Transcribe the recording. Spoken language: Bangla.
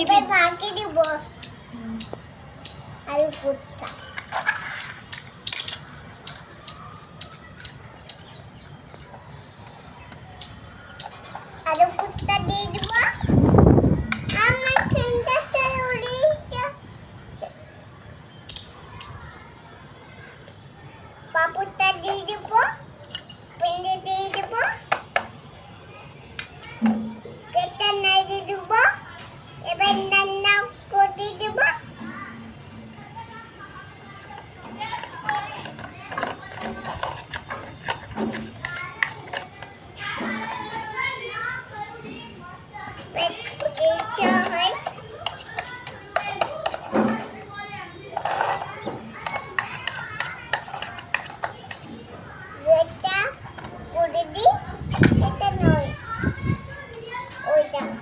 দিবি বাকি দিব আলু কুত্তা দিয়ে দিব আমার ফ্রেন্ডটা চলে পাপুটা দিয়ে দিব পিন্ডি দিয়ে দিব কেটে নাই দিয়ে দিব এবার